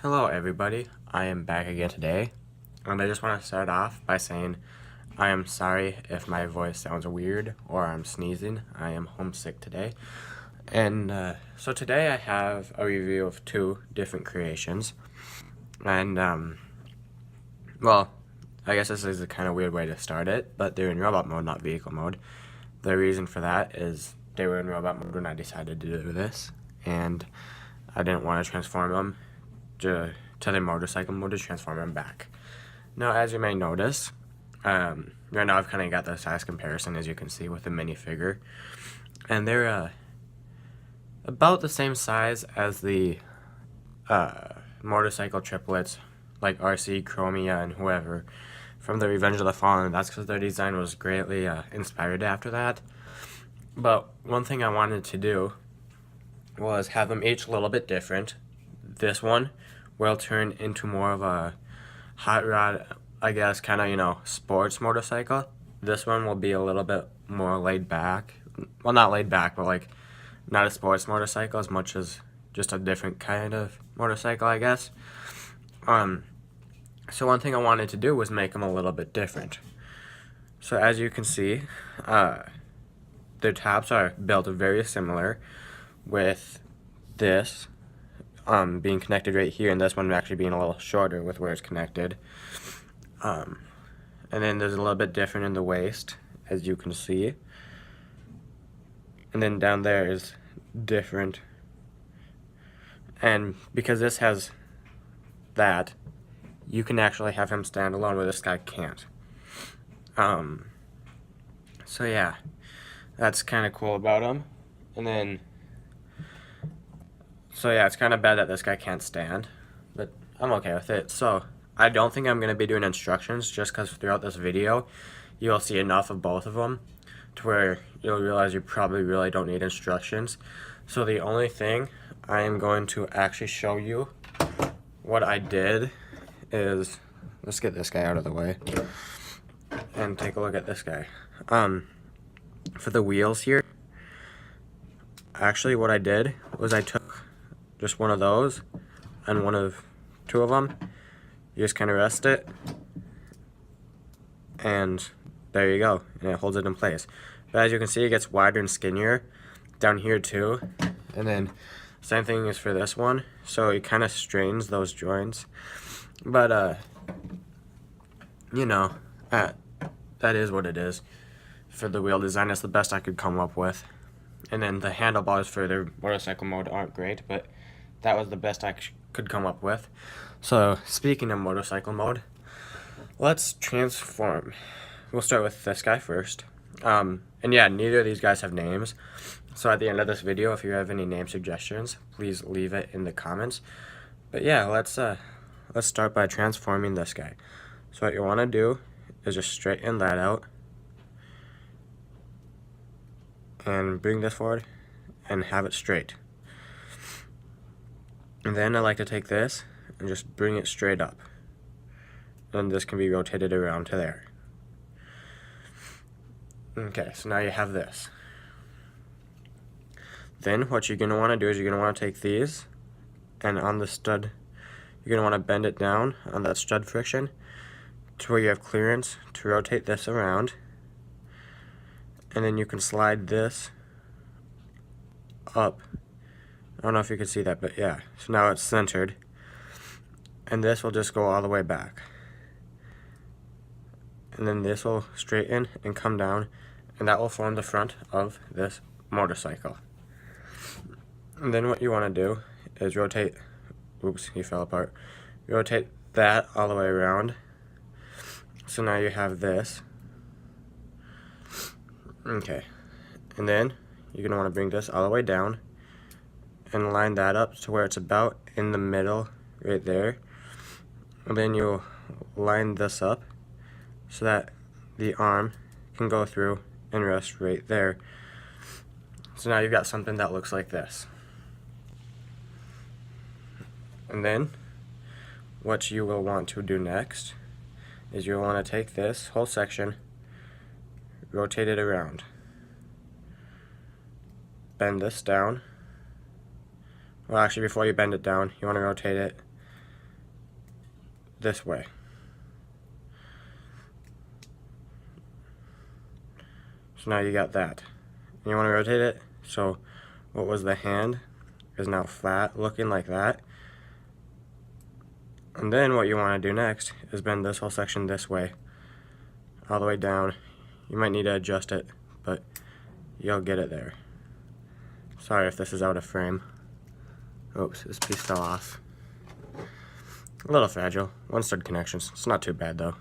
Hello everybody, I am back again today, and I just want to start off by saying I am sorry if my voice sounds weird or I'm sneezing. I am homesick today. And so today I have a review of two different creations. And, well, I guess this is a kind of weird way to start it, but they're in robot mode, not vehicle mode. The reason for that is they were in robot mode when I decided to do this, and I didn't want to transform them to the motorcycle mode to transform them back. Now, as you may notice, right now I've kind of got the size comparison, as you can see, with the minifigure, and they're about the same size as the motorcycle triplets, like RC, Chromia, and whoever from the Revenge of the Fallen. That's because their design was greatly inspired after that. But one thing I wanted to do was have them each a little bit different. This one will turn into more of a hot rod, I guess, kind of, sports motorcycle. This one will be a little bit more laid back. Well, not laid back, but like not a sports motorcycle as much as just a different kind of motorcycle, I guess. So one thing I wanted to do was make them a little bit different. So as you can see, their tops are built very similar, with this being connected right here, and this one actually being a little shorter with where it's connected. And then there's a little bit different in the waist, as you can see. And then down there is different. And because this has that, you can actually have him stand alone where this guy can't. So yeah, that's kind of cool about him. And then, so yeah, it's kind of bad that this guy can't stand, but I'm okay with it. So I don't think I'm going to be doing instructions, just because throughout this video you'll see enough of both of them to where you'll realize you probably really don't need instructions. So the only thing I am going to actually show you what I did is, let's get this guy out of the way and take a look at this guy. For the wheels here, actually what I did was I took just one of those and two of them. You just kind of rest it, and there you go, and it holds it in place. But as you can see, it gets wider and skinnier down here too. And then same thing is for this one, so it kind of strains those joints. But that is what it is for the wheel design. That's the best I could come up with. And then the handlebars for their motorcycle mode aren't great, but that was the best I could come up with. So speaking of motorcycle mode, let's transform. We'll start with this guy first. And yeah, neither of these guys have names. So at the end of this video, if you have any name suggestions, please leave it in the comments. But yeah, let's start by transforming this guy. So what you want to do is just straighten that out and bring this forward and have it straight. And then I like to take this and just bring it straight up. And this can be rotated around to there. Okay, so now you have this. Then what you're going to want to do is you're going to want to take these, and on the stud, you're going to want to bend it down on that stud friction to where you have clearance to rotate this around. And then you can slide this up. I don't know if you can see that, but yeah. So now it's centered. And this will just go all the way back. And then this will straighten and come down, and that will form the front of this motorcycle. And then what you want to do is rotate, oops, he fell apart. Rotate that all the way around. So now you have this. Okay. And then you're going to want to bring this all the way down and line that up to where it's about in the middle right there. And then you'll line this up so that the arm can go through and rest right there. So now you've got something that looks like this. And then what you will want to do next is you'll want to take this whole section, rotate it around, bend this down. Well, actually, before you bend it down, you want to rotate it this way. So now you got that. And you want to rotate it so what was the hand is now flat looking like that. And then what you want to do next is bend this whole section this way, all the way down. You might need to adjust it, but you'll get it there. Sorry if this is out of frame. Oops, this piece fell off. A little fragile. One stud connections. It's not too bad though.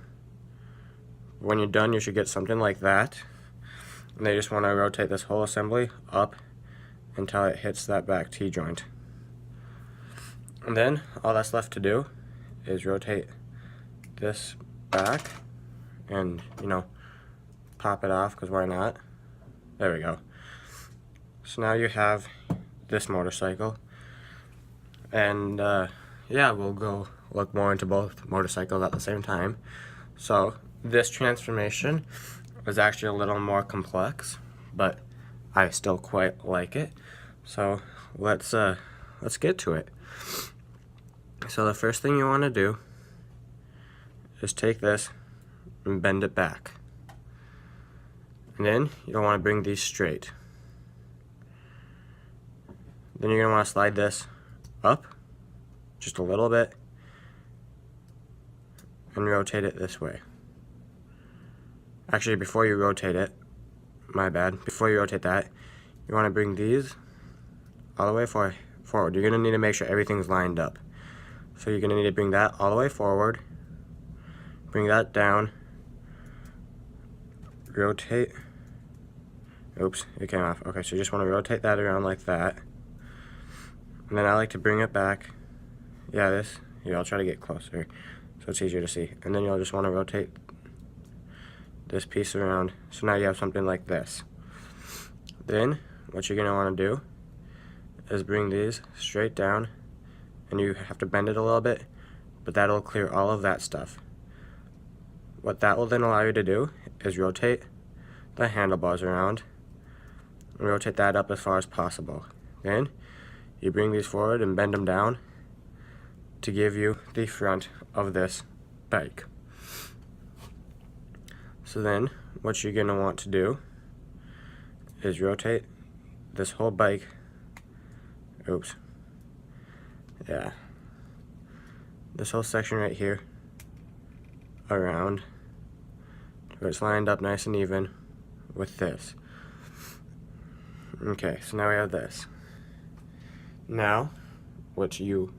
When you're done, you should get something like that. And they just want to rotate this whole assembly up until it hits that back T-joint. And then all that's left to do is rotate this back and, you know, pop it off, because why not? There we go. So now you have this motorcycle. And yeah, we'll go look more into both motorcycles at the same time. So this transformation is actually a little more complex, but I still quite like it. So let's get to it. So the first thing you want to do is take this and bend it back. And then you'll want to bring these straight. Then you're going to want to slide this up just a little bit and rotate it this way. Actually, before you rotate it, my bad, before you rotate that, you want to bring these all the way forward. You're going to need to make sure everything's lined up. So you're going to need to bring that all the way forward, bring that down, rotate. Oops, it came off. Okay, so you just want to rotate that around like that. And then I like to bring it back. Yeah, I'll try to get closer so it's easier to see. And then you'll just want to rotate this piece around. So now you have something like this. Then what you're going to want to do is bring these straight down, and you have to bend it a little bit, but that'll clear all of that stuff. What that will then allow you to do is rotate the handlebars around and rotate that up as far as possible. Then you bring these forward and bend them down to give you the front of this bike. So then what you're going to want to do is rotate this whole bike. Oops. Yeah. This whole section right here around where it's lined up nice and even with this. Okay, so now we have this. Now, what you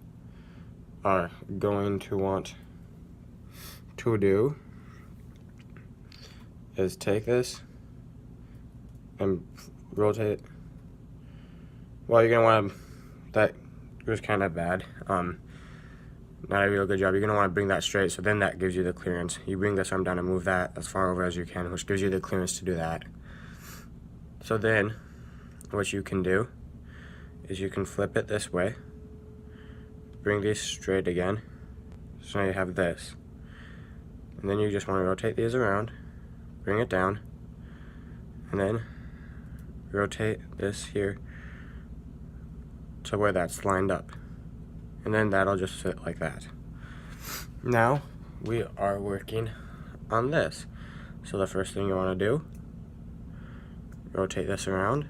are going to want to do is take this and rotate it. Well, you're going to want to, that was kind of bad. Not a real good job. You're going to want to bring that straight, so then that gives you the clearance. You bring this arm down and move that as far over as you can, which gives you the clearance to do that. So then, what you can do is you can flip it this way, bring these straight again, so now you have this. And then you just want to rotate these around, bring it down, and then rotate this here to where that's lined up. And then that'll just sit like that. Now we are working on this. So the first thing you want to do, rotate this around.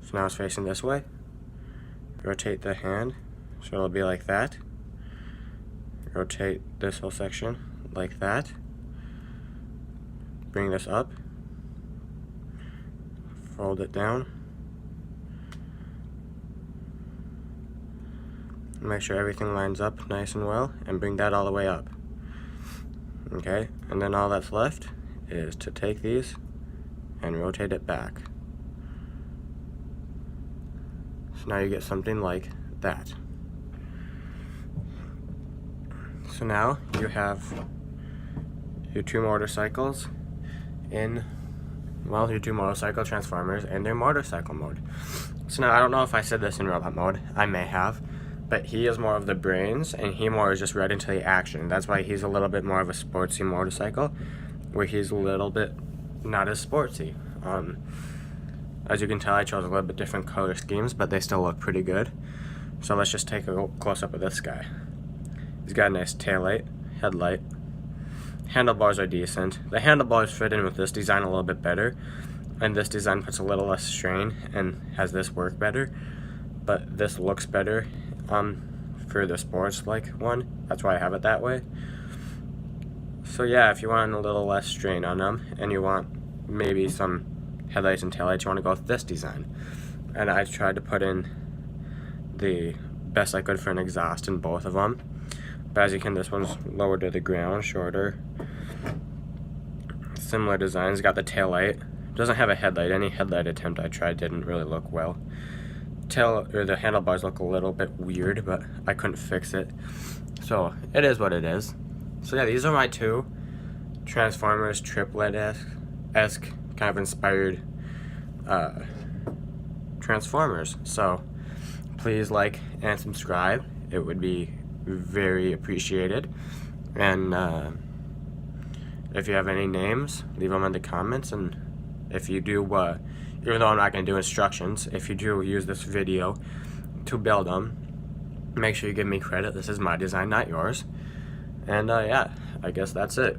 So now it's facing this way. Rotate the hand so it'll be like that. Rotate this whole section like that. Bring this up. Fold it down. Make sure everything lines up nice and well, and bring that all the way up. Okay, and then all that's left is to take these and rotate it back. So now you get something like that. So now you have your two motorcycles in, well, your two motorcycle transformers in their motorcycle mode. So now I don't know if I said this in robot mode, I may have, but he is more of the brains, and he more is just right into the action. That's why he's a little bit more of a sportsy motorcycle, where he's a little bit not as sportsy. As you can tell, I chose a little bit different color schemes, but they still look pretty good. So let's just take a close-up of this guy. He's got a nice taillight, headlight. Handlebars are decent. The handlebars fit in with this design a little bit better, and this design puts a little less strain and has this work better, but this looks better for the sports like one. That's why I have it that way. So yeah, if you want a little less strain on them and you want maybe some headlights and taillights, you want to go with this design. And I tried to put in the best I could for an exhaust in both of them. But as you can, this one's lower to the ground, shorter. Similar designs. Got the tail light. Doesn't have a headlight. Any headlight attempt I tried didn't really look well. The handlebars look a little bit weird, but I couldn't fix it. So it is what it is. So yeah, these are my two Transformers triplet-esque kind of inspired Transformers. So please like and subscribe. It would be very appreciated. And if you have any names, leave them in the comments. And if you do, even though I'm not going to do instructions, if you do use this video to build them, make sure you give me credit. This is my design, not yours. And yeah, I guess that's it.